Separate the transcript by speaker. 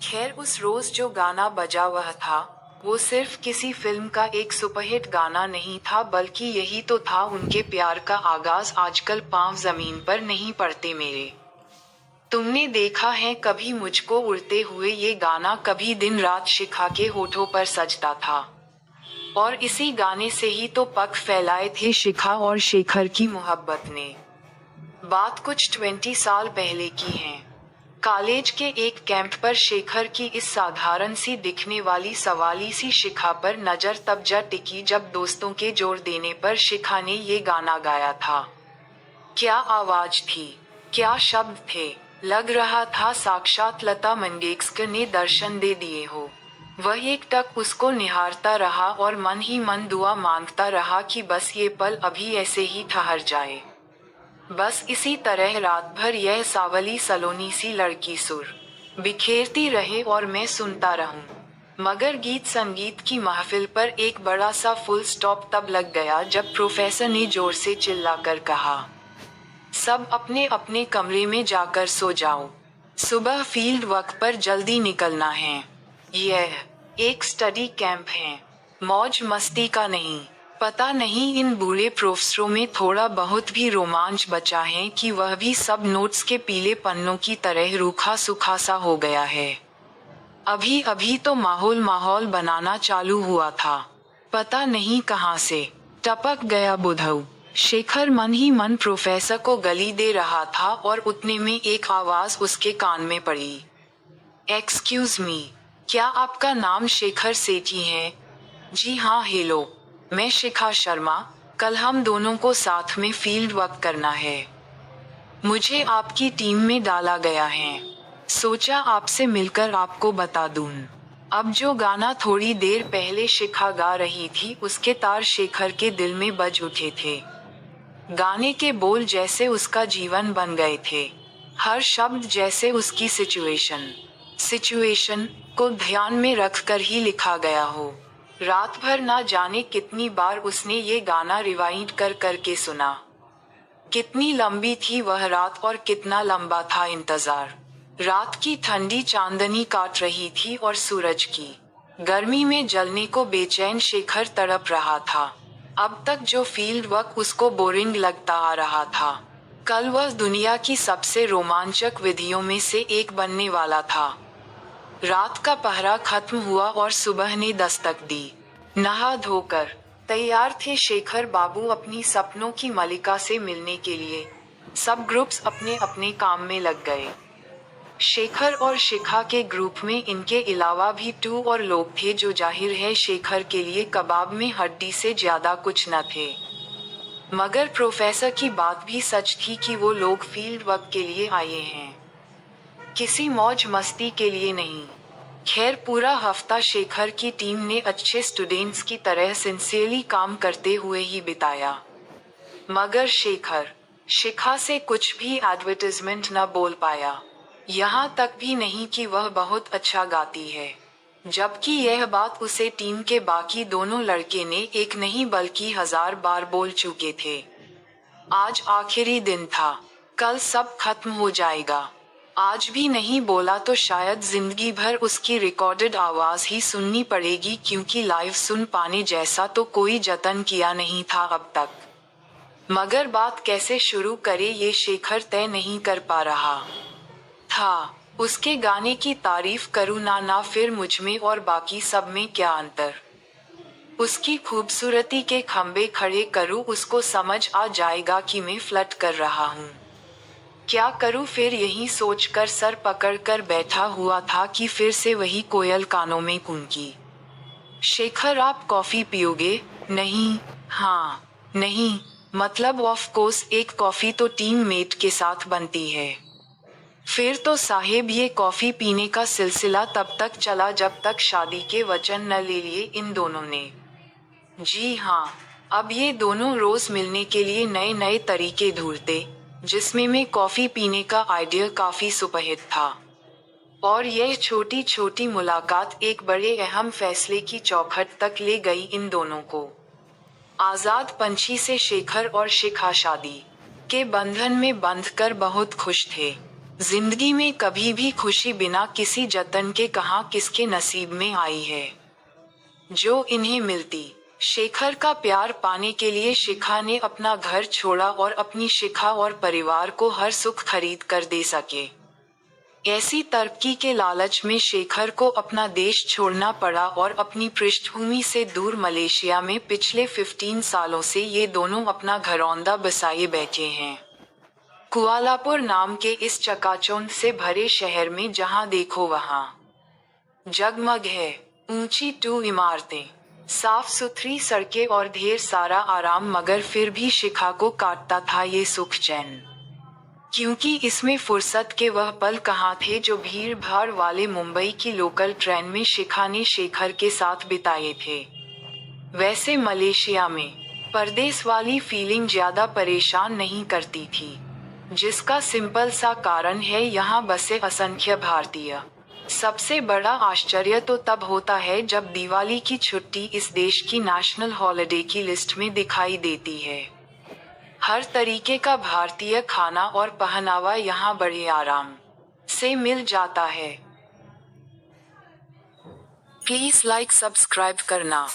Speaker 1: खैर उस रोज जो गाना बजा वह था, वो सिर्फ किसी फिल्म का एक सुपरहिट गाना नहीं था, बल्कि यही तो था उनके प्यार का आगाज। आजकल पांव जमीन पर नहीं पड़ते मेरे। तुमने देखा है कभी मुझको उड़ते हुए, ये गाना कभी दिन रात शिखा के होठों पर सजता था। और इसी गाने से ही तो पग फैलाए थे शिखा और शेखर की मोहब्बत ने। बात कुछ 20 साल पहले की है। कॉलेज के एक कैंप पर शेखर की इस साधारण सी दिखने वाली सवाली सी शिखा पर नजर तब जा टिकी जब दोस्तों के जोर देने पर शिखा ने ये गाना गाया था। क्या आवाज थी, क्या शब्द थे, लग रहा था साक्षात लता मंगेशकर ने दर्शन दे दिए हो। वह एक टक उसको निहारता रहा और मन ही मन दुआ मांगता रहा कि बस ये पल अभी ऐसे ही ठहर जाए। बस इसी तरह रात भर यह सावली सलोनी सी लड़की सुर बिखेरती रहे और मैं सुनता रहूं। मगर गीत संगीत की महफिल पर एक बड़ा सा फुल स्टॉप तब लग गया जब प्रोफेसर ने जोर से चिल्लाकर कहा, सब अपने अपने कमरे में जाकर सो जाओ, सुबह फील्ड वर्क पर जल्दी निकलना है। यह एक स्टडी कैंप है, मौज मस्ती का नहीं। पता नहीं इन बूढ़े प्रोफेसरों में थोड़ा बहुत भी रोमांच बचा है कि वह भी सब नोट्स के पीले पन्नों की तरह रूखा सूखा सा हो गया है। अभी अभी तो माहौल बनाना चालू हुआ था, पता नहीं कहां से टपक गया बुधऊ। शेखर मन ही मन प्रोफेसर को गाली दे रहा था और उतने में एक आवाज उसके कान में पड़ी। एक्सक्यूज मी, क्या आपका नाम शेखर सेठी है? जी हाँ, हेलो, मैं शिखा शर्मा। कल हम दोनों को साथ में फील्ड वर्क करना है। मुझे आपकी टीम में डाला गया है, सोचा आपसे मिलकर आपको बता दूं। अब जो गाना थोड़ी देर पहले शिखा गा रही थी उसके तार शेखर के दिल में बज उठे थे। गाने के बोल जैसे उसका जीवन बन गए थे, हर शब्द जैसे उसकी सिचुएशन को ध्यान में रखकर ही लिखा गया हो। रात भर ना जाने कितनी बार उसने ये गाना रिवाइंड कर करके सुना। कितनी लंबी थी वह रात और कितना लंबा था इंतजार। रात की ठंडी चांदनी काट रही थी और सूरज की गर्मी में जलने को बेचैन शेखर तड़प रहा था। अब तक जो फील्ड वर्क उसको बोरिंग लगता आ रहा था, कल वह दुनिया की सबसे रोमांचक विधियों में से एक बनने वाला था। रात का पहरा खत्म हुआ और सुबह ने दस्तक दी। नहा धोकर तैयार थे शेखर बाबू अपनी सपनों की मलिका से मिलने के लिए। सब ग्रुप्स अपने अपने काम में लग गए। शेखर और शिखा के ग्रुप में इनके अलावा भी 2 और लोग थे जो जाहिर है शेखर के लिए कबाब में हड्डी से ज्यादा कुछ न थे। मगर प्रोफेसर की बात भी सच थी कि वो लोग फील्ड वर्क के लिए आए हैं, किसी मौज मस्ती के लिए नहीं। खैर पूरा हफ्ता शेखर की टीम ने अच्छे स्टूडेंट्स की तरह सिंसियरली काम करते हुए ही बिताया। मगर शेखर शिखा से कुछ भी एडवर्टाइजमेंट न बोल पाया, यहाँ तक भी नहीं कि वह बहुत अच्छा गाती है, जबकि यह बात उसे टीम के बाकी दोनों लड़के ने एक नहीं बल्कि 1000 बार बोल चुके थे। आज आखिरी दिन था, कल सब खत्म हो जाएगा। आज भी नहीं बोला तो शायद जिंदगी भर उसकी रिकॉर्डेड आवाज ही सुननी पड़ेगी, क्योंकि लाइव सुन पाने जैसा तो कोई जतन किया नहीं था अब तक। मगर बात कैसे शुरू करे ये शेखर तय नहीं कर पा रहा था। उसके गाने की तारीफ करूँ ना फिर मुझमें और बाकी सब में क्या अंतर। उसकी खूबसूरती के खंबे खड़े करूँ, उसको समझ आ जाएगा कि मैं फ्लर्ट कर रहा हूँ। क्या करूँ फिर, यही सोचकर सर पकड़कर बैठा हुआ था कि फिर से वही कोयल कानों में गूंगी। शेखर, आप कॉफी पियोगे? नहीं। हाँ नहीं, मतलब ऑफ कोर्स एक कॉफी तो टीम मेट के साथ बनती है। फिर तो साहेब ये कॉफी पीने का सिलसिला तब तक चला जब तक शादी के वचन न ले लिए इन दोनों ने। जी हाँ, अब ये दोनों रोज मिलने के लिए नए नए तरीके ढूंढते, जिसमें में कॉफी पीने का आइडिया काफी सुपरहिट था। और यह छोटी छोटी मुलाकात एक बड़े अहम फैसले की चौखट तक ले गई इन दोनों को। आजाद पंछी से शेखर और शिखा शादी के बंधन में बंधकर बहुत खुश थे। जिंदगी में कभी भी खुशी बिना किसी जतन के कहाँ किसके नसीब में आई है, जो इन्हें मिलती। शेखर का प्यार पाने के लिए शिखा ने अपना घर छोड़ा और अपनी शिखा और परिवार को हर सुख खरीद कर दे सके। ऐसी तरक्की के लालच में शेखर को अपना देश छोड़ना पड़ा और अपनी पृष्ठभूमि से दूर मलेशिया में पिछले 15 सालों से ये दोनों अपना घरौंदा बसाए बैठे हैं। कुआलापुर नाम के इस चकाचौंध से भरे शहर में जहां देखो वहां जगमग है। ऊंची 2 इमारतें, साफ सुथरी सड़कें और ढेर सारा आराम, मगर फिर भी शिखा को काटता था ये सुख चैन, क्योंकि इसमें फुर्सत के वह पल कहाँ थे जो भीड़ भाड़ वाले मुंबई की लोकल ट्रेन में शिखा ने शेखर के साथ बिताए थे। वैसे मलेशिया में परदेस वाली फीलिंग ज्यादा परेशान नहीं करती थी, जिसका सिंपल सा कारण है यहाँ बसे असंख्य भारतीय। सबसे बड़ा आश्चर्य तो तब होता है जब दिवाली की छुट्टी इस देश की नेशनल हॉलिडे की लिस्ट में दिखाई देती है। हर तरीके का भारतीय खाना और पहनावा यहाँ बड़े आराम से मिल जाता है। प्लीज लाइक सब्सक्राइब करना।